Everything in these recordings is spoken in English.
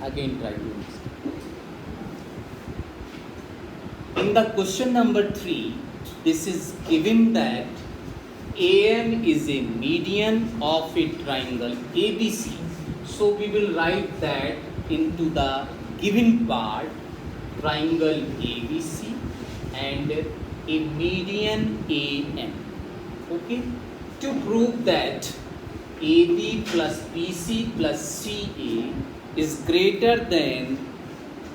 Again try to understand. In the question number 3, this is given that AM is a median of a triangle ABC. So we will write that into the given part, triangle ABC and a median AM. Okay? To prove that AB plus BC plus CA is greater than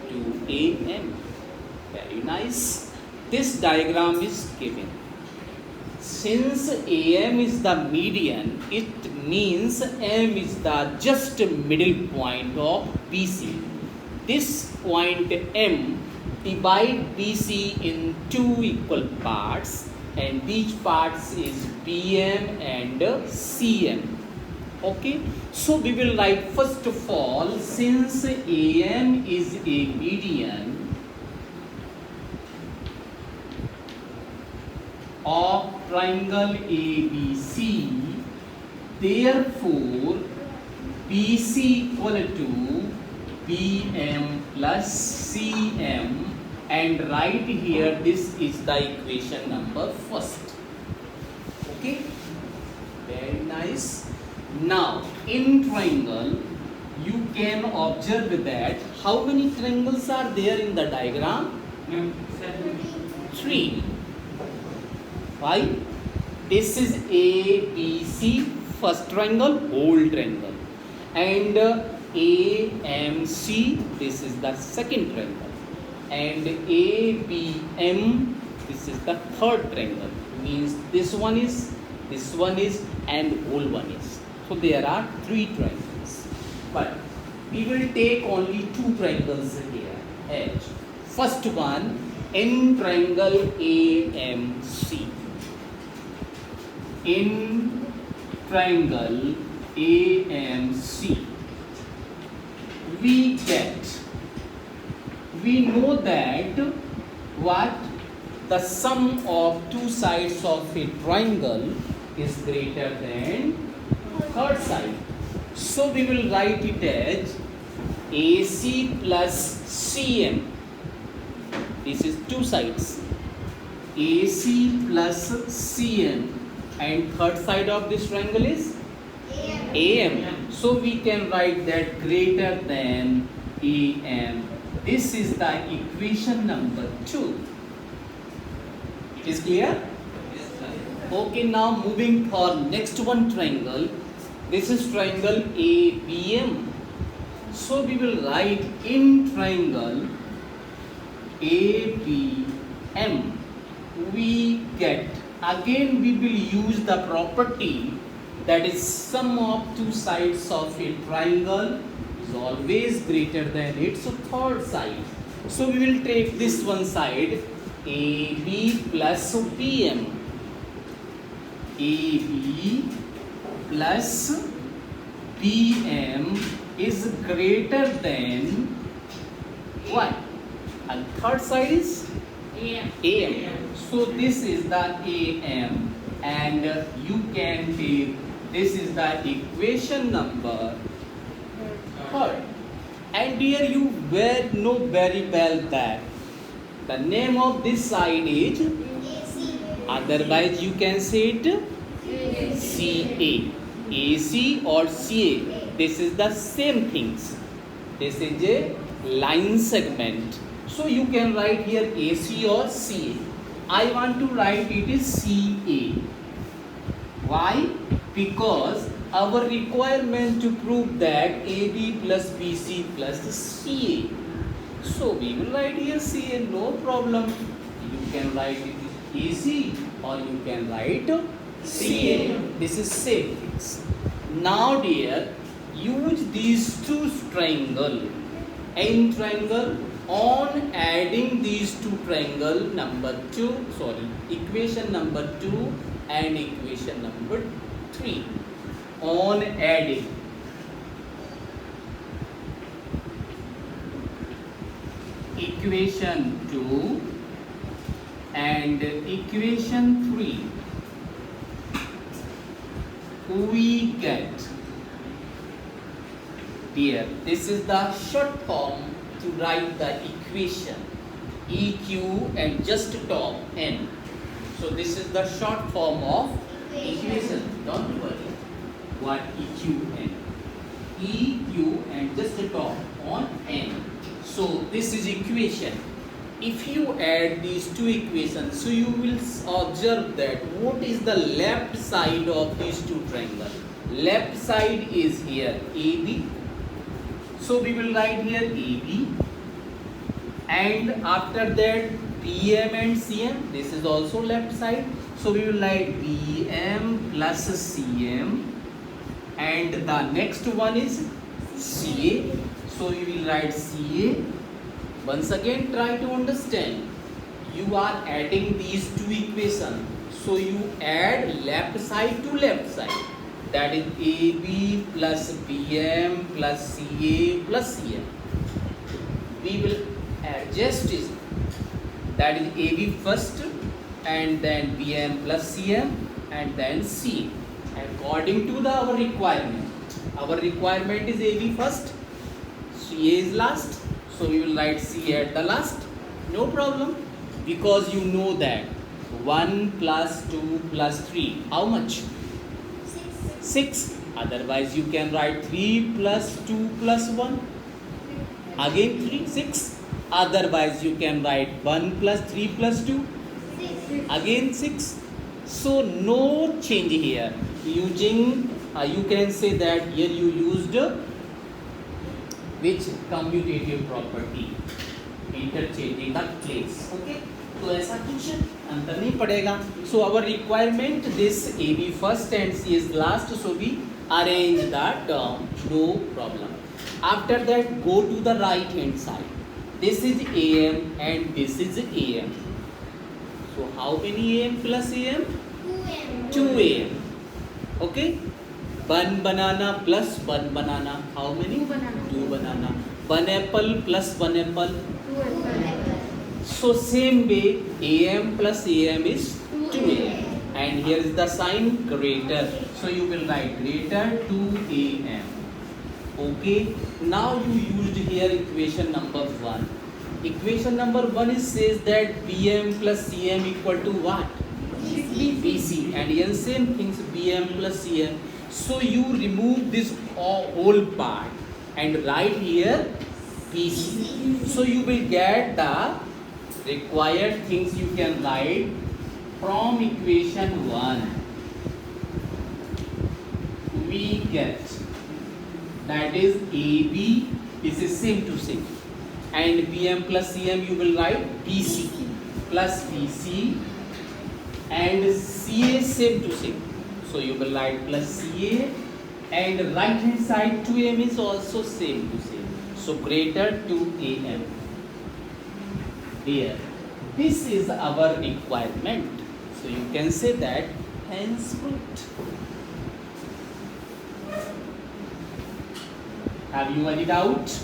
2AM. Very nice. This diagram is given. Since AM is the median, it means M is the just middle point of BC. This point M divide BC in two equal parts, and each parts is BM and CM. Okay, so we will write first of all, since AM is a median of triangle ABC, therefore BC equal to BM plus CM, and right here this is the equation number first. Okay, very nice. Now in triangle you can observe that how many triangles are there in the diagram? 3. Why? This is ABC, first triangle, whole triangle, and AMC, this is the second triangle, and ABM, this is the third triangle. Means this one is, and whole one is. So there are 3 triangles, but we will take only 2 triangles here. Edge. First one, in triangle AMC. In triangle AMC, we know that what the sum of 2 sides of a triangle is greater than third side. So we will write it as AC plus CM. This is 2 sides. AC plus CM. And third side of this triangle is AM. So we can write that greater than AM. This is the equation number 2. Is clear? Okay, now moving for next one triangle. This is triangle ABM. So we will write in triangle ABM, we get, again we will use the property that is sum of 2 sides of a triangle is always greater than its third side. So we will take this one side, AB plus BM. AB plus BM is greater than what? And third side is AM. So this is the AM, and you can take, this is the equation number 3rd. And here you know very well that the name of this side is, otherwise you can say it CA. AC or CA, this is the same things. This is a line segment. So you can write here AC or CA. I want to write it is CA. Why? Because our requirement to prove that AB plus BC plus CA. So we will write here CA, no problem. You can write it AC or you can write CA. This is same things. Now dear, use these 2 triangle in triangle on adding these 2 triangle equation number 2 and equation number 3 on adding. Equation 2 and equation 3, we get Here, this is the short form to write the equation EQ and just top N. So this is the short form of equation. Don't worry. What EQN? EQ and just top on N. So this is equation. If you add these two equations, so you will observe that what is the left side of these two triangles. Left side is here AB. So we will write here AB. And after that BM and CM. This is also left side. So we will write BM plus CM. And the next one is CA. So you will write CA. Once again, try to understand. You are adding these two equations. So you add left side to left side. That is AB plus BM plus CA plus CM. We will adjust it. That is AB first and then BM plus CM and then CA. According to our requirement. Our requirement is AB first, CA is last. So we will write C at the last. No problem. Because you know that 1 plus 2 plus 3. How much? 6. Otherwise you can write 3 plus 2 plus 1. Again 3, 6. Otherwise you can write 1 plus 3 plus 2. Again 6. So no change here. Using, you can say that here you used which commutative property, interchanging the place. Okay, तो ऐसा कुछ अंतर नहीं पड़ेगा. So our requirement this AB first and C is last. So we arrange the term, no problem. After that, go to the right hand side. This is AM and this is AM. So how many AM plus AM? 2 AM. Okay. 1 banana plus 1 banana. How many? 2 banana. 1 apple plus 1 apple. 2 apple. So same way, AM plus AM is 2 AM. And here is the sign greater. So you will write greater 2 AM. Okay. Now you used here equation number 1. Equation number 1 is says that BM plus CM equal to what? BC. And here same things BM plus CM. So you remove this whole part and write here BC. So you will get the required things you can write from equation 1. We get that is AB. This is same to same. And BM plus CM you will write BC plus BC and CA same to same. So you will write plus CA and right hand side 2AM is also same to same. So greater 2AM. Here. This is our requirement. So you can say that henceforth. Have you any doubt?